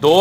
2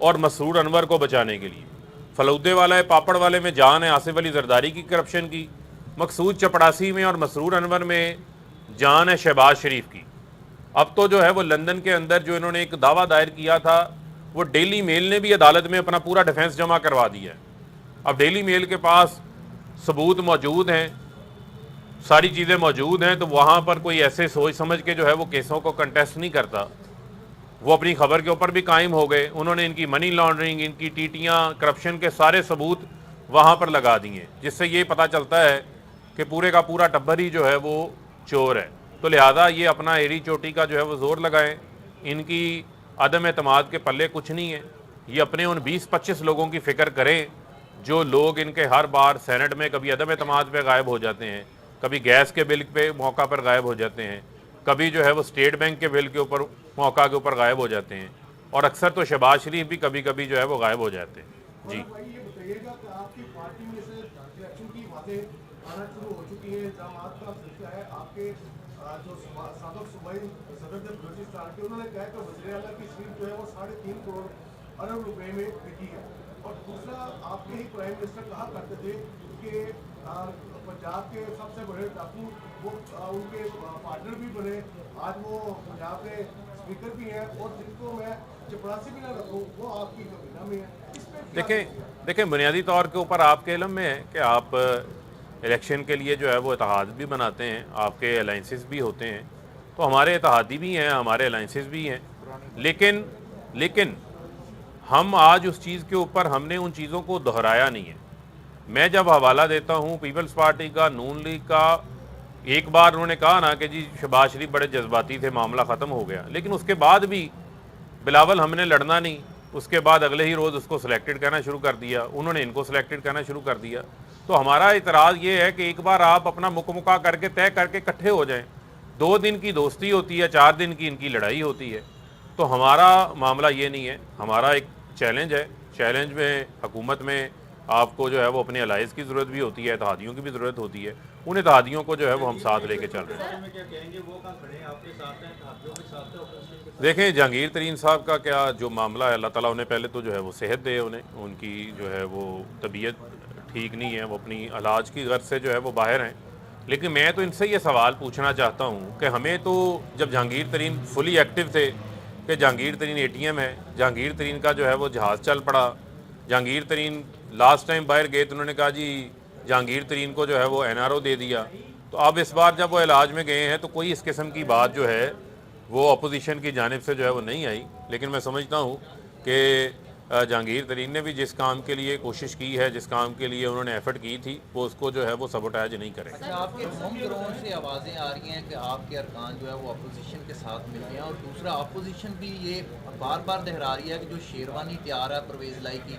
اور مسرور انور کو بچانے کے لیے. فلودے والا ہے, پاپڑ والے میں جان ہے آصف علی زرداری کی کرپشن کی, مقصود چپڑاسی میں اور مسرور انور میں جان ہے شہباز شریف کی. اب تو جو ہے وہ لندن کے اندر جو انہوں نے ایک دعویٰ دائر کیا تھا, وہ ڈیلی میل نے بھی عدالت میں اپنا پورا ڈیفنس جمع کروا دیا ہے. اب ڈیلی میل کے پاس ثبوت موجود ہیں, ساری چیزیں موجود ہیں, تو وہاں پر کوئی ایسے سوچ سمجھ کے جو ہے وہ کیسوں کو کنٹیسٹ نہیں کرتا. وہ اپنی خبر کے اوپر بھی قائم ہو گئے. انہوں نے ان کی منی لانڈرنگ, ان کی ٹیٹیاں, کرپشن کے سارے ثبوت وہاں پر لگا دیے, جس سے یہ پتہ چلتا ہے کہ پورے کا پورا ٹبر ہی جو ہے وہ چور ہے. تو لہٰذا یہ اپنا ایڑی چوٹی کا جو ہے وہ زور لگائیں. ان کی عدم اعتماد کے پلے کچھ نہیں ہے. یہ اپنے ان 20-25 لوگوں کی فکر کریں جو لوگ ان کے ہر بار سینٹ میں کبھی عدم اعتماد پہ غائب ہو جاتے ہیں, کبھی گیس کے بل پہ موقع پر غائب ہو جاتے ہیں, کبھی جو ہے وہ اسٹیٹ بینک کے بل کے اوپر موقع کے اوپر غائب ہو جاتے ہیں, اور اکثر تو شہباز شریف بھی کبھی کبھی جو ہے وہ غائب ہو جاتے ہیں. جی یہ بتائیے گا کہ آپ کی پارٹی میں سے الیکشن کی باتیں آنا شروع ہو چکی ہیں, الزامات کا سلسلہ ہے. آپ کے جو سابق صوبائی صدر تھے بلوچستان کے, انہوں نے کہا کہ وزیر اعلیٰ کی سیٹ جو ہے وہ 3.5 کروڑ ارب روپے میں بکی ہے. اور دوسرا, آپ کے ہی پرائم منسٹر کہا کرتے تھے کہ پنجاب کے سب سے بڑے ڈاکو وہ ان کے پارٹنر بھی بنے. آج وہ پنجاب کے اسپیکر بھی ہیں, اور جن کو میں چپڑاسی بھی نہ رکھوں وہ آپ کی کابینہ میں ہے. دیکھیں بنیادی طور کے اوپر آپ کے علم میں ہے کہ آپ الیکشن کے لیے جو ہے وہ اتحاد بھی بناتے ہیں, آپ کے الائنسز بھی ہوتے ہیں, تو ہمارے اتحادی بھی ہیں, ہمارے الائنسز بھی ہیں. لیکن ہم آج اس چیز کے اوپر ہم نے ان چیزوں کو دہرایا نہیں ہے. میں جب حوالہ دیتا ہوں پیپلز پارٹی کا, نون لیگ کا, ایک بار انہوں نے کہا نا کہ جی شہباز شریف بڑے جذباتی تھے, معاملہ ختم ہو گیا, لیکن اس کے بعد بھی بلاول ہم نے لڑنا نہیں. اس کے بعد اگلے ہی روز اس کو سلیکٹڈ کہنا شروع کر دیا, انہوں نے ان کو سلیکٹڈ کہنا شروع کر دیا. تو ہمارا اعتراض یہ ہے کہ ایک بار آپ اپنا مکمکا کر کے طے کر کے اکٹھے ہو جائیں. 2 دن کی دوستی ہوتی ہے, 4 دن کی ان کی لڑائی ہوتی ہے. تو ہمارا معاملہ یہ نہیں ہے. ہمارا ایک چیلنج ہے, چیلنج میں حکومت میں آپ کو جو ہے وہ اپنے الائز کی ضرورت بھی ہوتی ہے, اتحادیوں کی بھی ضرورت ہوتی ہے. ان اتحادیوں کو جو ہے وہ ہم ساتھ لے کے چل رہے ہیں. دیکھیں جہانگیر ترین صاحب کا کیا جو معاملہ ہے, اللہ تعالیٰ انہیں پہلے تو جو ہے وہ صحت دے, ان کی جو ہے وہ طبیعت ٹھیک نہیں ہے, وہ اپنی علاج کی غرض سے جو ہے وہ باہر ہیں. لیکن میں تو ان سے یہ سوال پوچھنا چاہتا ہوں کہ ہمیں تو جب جہانگیر ترین فلی ایکٹیو تھے کہ جہانگیر ترین ATM ہے, جہانگیر ترین کا جو ہے وہ جہاز چل پڑا, جہانگیر ترین لاسٹ ٹائم باہر گئے تو انہوں نے کہا جی جہانگیر ترین کو جو ہے وہ NRO دے دیا. تو اب اس بار جب وہ علاج میں گئے ہیں تو کوئی اس قسم کی بات جو ہے وہ اپوزیشن کی جانب سے جو ہے وہ نہیں آئی. لیکن میں سمجھتا ہوں کہ جہانگیر ترین نے بھی جس کام کے لیے کوشش کی ہے, جس کام کے لیے انہوں نے ایفرٹ کی تھی, وہ اس کو جو ہے وہ سبوٹاج نہیں کریں گے. آپ کے ہوم گراؤنڈ سے آوازیں آ رہی ہیں کہ آپ کے ارکان جو ہے وہ اپوزیشن کے ساتھ ملتے ہیں, اور دوسرا اپوزیشن بھی یہ بار بار دہرا رہی ہے کہ جو شیروانی تیار ہے پرویز لائی کی,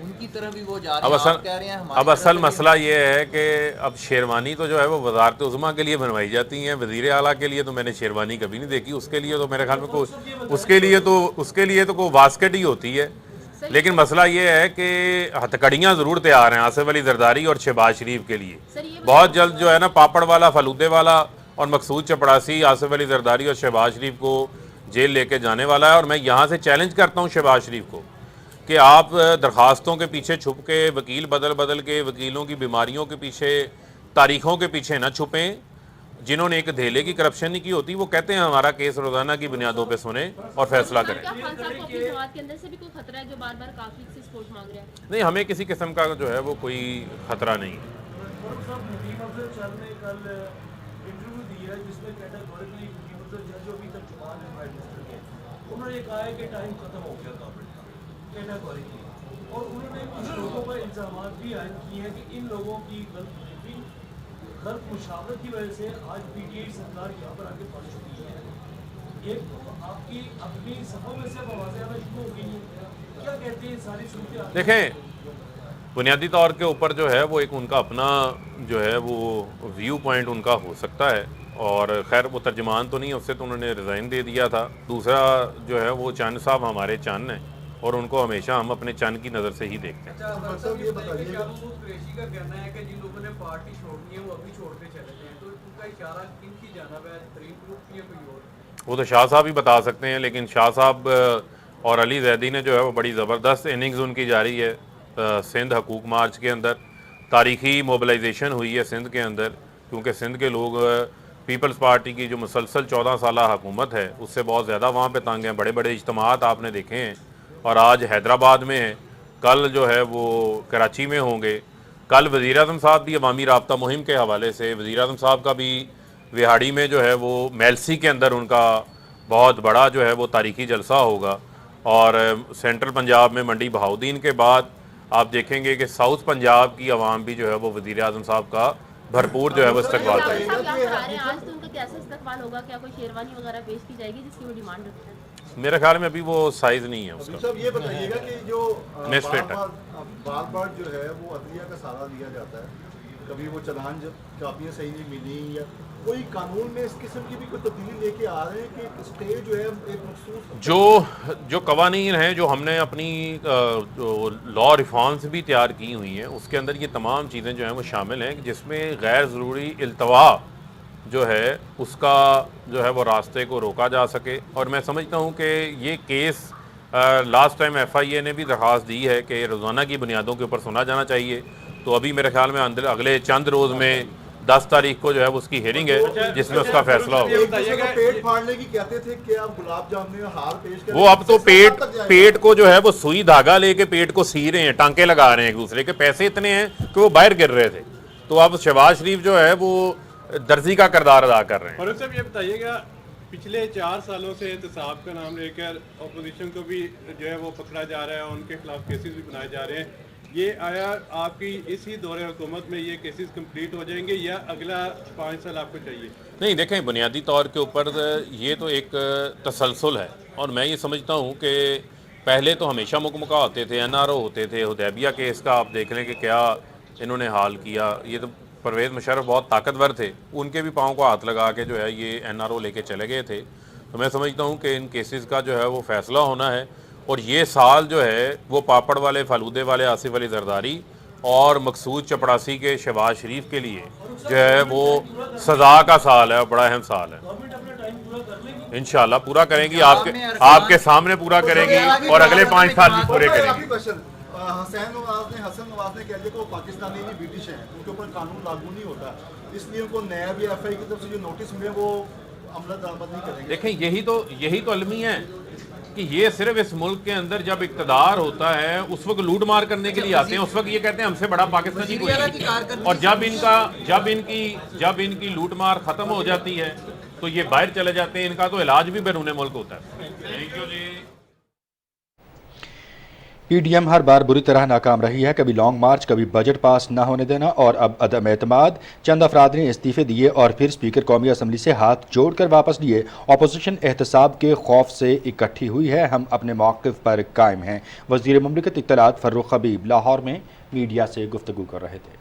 ان کی طرف بھی وہ جا رہے ہیں. آپ کہہ رہے ہیں اب اصل مسئلہ یہ ہے کہ اب شیروانی تو جو ہے وہ وزارت عظمیٰ کے لیے بنوائی جاتی ہیں, وزیر اعلیٰ کے لیے تو میں نے شیروانی کبھی نہیں دیکھی. اس کے لیے تو میرے خیال میں اس کے لیے تو کوئی واسکٹ ہی ہوتی ہے. لیکن مسئلہ یہ ہے کہ ہتھکڑیاں ضرور تیار ہیں آصف علی زرداری اور شہباز شریف کے لیے. بہت جلد جو ہے نا پاپڑ والا, فلودے والا اور مقصود چپڑاسی آصف علی زرداری اور شہباز شریف کو جیل لے کے جانے والا ہے. اور میں یہاں سے چیلنج کرتا ہوں شہباز شریف کو کہ آپ درخواستوں کے پیچھے چھپ کے, وکیل بدل کے, وکیلوں کی بیماریوں کے پیچھے, تاریخوں کے پیچھے نہ چھپیں. جنہوں نے ایک دھیلے کی کرپشن نہیں کی ہوتی وہ کہتے ہیں ہمارا کیس روزانہ کی بنیادوں پہ سنیں اور فیصلہ کریں. نہیں, ہمیں کسی قسم کا جو ہے وہ کوئی خطرہ نہیں. انہوں نے کہا ہے کہ ٹائم ختم ہو گیا تھا کیٹاگوریکلی, اور انہوں نے کچھ لوگوں پر الزامات بھی عائد کیے ہیں کہ ان لوگوں کی غلط مشاورت کی وجہ سے آج PTI سرکار یہاں پر آگے پہنچ چکی ہے. یہ آپ کی اپنی صفوں میں سے آوازیں آنا شروع ہو گئی ہیں, کیا کہتے ہیں ساری صورتیں؟ دیکھیں بنیادی طور کے اوپر جو ہے وہ ایک ان کا اپنا جو ہے وہ ویو پوائنٹ ان کا ہو سکتا ہے, اور خیر وہ ترجمان تو نہیں ہے, اس سے تو انہوں نے ریزائن دے دیا تھا. دوسرا جو ہے وہ چند صاحب ہمارے چند ہیں اور ان کو ہمیشہ ہم اپنے چند کی نظر سے ہی دیکھتے ہیں. یہ بتائیے شاہ محمود قریشی کا کہنا ہے کہ جن لوگوں نے پارٹی چھوڑنی ہے وہ ابھی چھوڑتے چلے جائیں, تو ان کا اشارہ کن کی جانب ہے, ترین گروپ کی یا کوئی اور؟ وہ تو شاہ صاحب ہی بتا سکتے ہیں, لیکن شاہ صاحب اور علی زیدی نے جو ہے وہ بڑی زبردست اننگز ان کی جاری ہے سندھ حقوق مارچ کے اندر. تاریخی موبلائزیشن ہوئی ہے سندھ کے اندر, کیونکہ سندھ کے لوگ پیپلز پارٹی کی جو مسلسل 14 سالہ حکومت ہے اس سے بہت زیادہ وہاں پہ تنگ ہیں. بڑے بڑے اجتماعات آپ نے دیکھے ہیں, اور آج حیدرآباد میں ہیں, کل جو ہے وہ کراچی میں ہوں گے. کل وزیر اعظم صاحب بھی عوامی رابطہ مہم کے حوالے سے, وزیر اعظم صاحب کا بھی وہاڑی میں جو ہے وہ میلسی کے اندر ان کا بہت بڑا جو ہے وہ تاریخی جلسہ ہوگا. اور سینٹرل پنجاب میں منڈی بہاؤدین کے بعد آپ دیکھیں گے کہ ساؤتھ پنجاب کی عوام بھی جو ہے وہ وزیر اعظم صاحب کا بھرپور جو ہے وہ استقبال کرے گی. آج تو ان کا کیسا استقبال ہوگا, کیا کوئی شیروانی وغیرہ پیش کی جائے گی جس کی وہ ڈیمانڈ رکھتے ہیں؟ میرے خیال میں ابھی وہ سائز نہیں ہے اس کا. صاحب یہ بتائیے گا کہ جو Misfit ہے. بار بار جو ہے وہ عدلیہ کا سہارا لیا جاتا ہے, کبھی وہ چلان کاپیاں صحیح نہیں ملی, یا کوئی قانون میں اس قسم کی بھی کوئی تبدیلی لے کے آ رہے ہیں کہ اسٹے جو ہے ایک مخصوص جو قوانین ہیں جو ہم نے اپنی لا ریفارمز بھی تیار کی ہوئی ہیں, اس کے اندر یہ تمام چیزیں جو ہیں وہ شامل ہیں, جس میں غیر ضروری التوا جو ہے اس کا جو ہے وہ راستے کو روکا جا سکے. اور میں سمجھتا ہوں کہ یہ کیس لاسٹ ٹائم ایف آئی اے نے بھی درخواست دی ہے کہ روزانہ کی بنیادوں کے اوپر سنا جانا چاہیے. تو ابھی میرے خیال میں اگلے چند روز میں 10 تاریخ کو جو ہے اس کی ہیئرنگ ہے جس میں اس کا فیصلہ ہوگا. پیٹ پھاڑنے کی کہتے تھے کہ آپ گلاب جامن میں ہار پیش کریں, وہ اب تو پیٹ کو جو ہے وہ سوئی دھاگا لے کے پیٹ کو سی رہے ہیں, ٹانکے لگا رہے ہیں ایک دوسرے کے. پیسے اتنے ہیں کہ وہ باہر گر رہے تھے. تو اب شہباز شریف جو ہے وہ درزی کا کردار ادا کر رہے ہیں. فاروق صاحب یہ بتائیے گا, پچھلے 4 سالوں سے احتساب کا نام لے کر اپوزیشن کو بھی جو ہے وہ پکڑا جا رہا ہے, ان کے خلاف کیسز بھی بنائے جا رہے ہیں. یہ آیا آپ کی اسی دور حکومت میں یہ کیسز کمپلیٹ ہو جائیں گے یا اگلا 5 سال آپ کو چاہیے؟ نہیں دیکھیں, بنیادی طور کے اوپر یہ تو ایک تسلسل ہے, اور میں یہ سمجھتا ہوں کہ پہلے تو ہمیشہ مکمکہ ہوتے تھے, این آر او ہوتے تھے. حدیبیہ کیس کا آپ دیکھ لیں کہ کیا انہوں نے حال کیا. یہ تو پرویز مشرف بہت طاقتور تھے, ان کے بھی پاؤں کو ہاتھ لگا کے جو ہے یہ این آر او لے کے چلے گئے تھے. تو میں سمجھتا ہوں کہ ان کیسز کا جو ہے وہ فیصلہ ہونا ہے, اور یہ سال جو ہے وہ پاپڑ والے فالودے والے آصف علی زرداری اور مقصود چپڑاسی کے شہباز شریف کے لیے جو ہے وہ سزا کا سال ہے, بڑا اہم سال ہے. انشاءاللہ پورا کریں گی, آپ کے سامنے پورا کریں گی, اور اگلے 5 سال بھی پورے کریں گی. حسن نواز نے کہہ دیا کہ وہ پاکستانی نہیں برٹش ہیں, ان کے اوپر قانون لاگو نہیں ہوتا, اس لیے ان کو نیب یا ایف آئی کی طرف سے جو نوٹس ملے وہ عمل درآمد نہیں کریں گے. دیکھیں یہی تو المیہ ہے کہ یہ صرف اس ملک کے اندر جب اقتدار ہوتا ہے اس وقت لوٹ مار کرنے کے لیے آتے ہیں, اس وقت یہ کہتے ہیں ہم سے بڑا پاکستانی کوئی نہیں, اور جب ان کی لوٹ مار ختم ہو جاتی ہے تو یہ باہر چلے جاتے ہیں. ان کا تو علاج بھی بیرون ملک ہوتا ہے. تھینک یو جی. پی ڈی ایم ہر بار بری طرح ناکام رہی ہے, کبھی لانگ مارچ, کبھی بجٹ پاس نہ ہونے دینا, اور اب عدم اعتماد. چند افراد نے استعفے دیے اور پھر اسپیکر قومی اسمبلی سے ہاتھ جوڑ کر واپس لیے. اپوزیشن احتساب کے خوف سے اکٹھی ہوئی ہے, ہم اپنے موقف پر قائم ہیں. وزیر مملکت اطلاعات فروخ حبیب لاہور میں میڈیا سے گفتگو کر رہے تھے.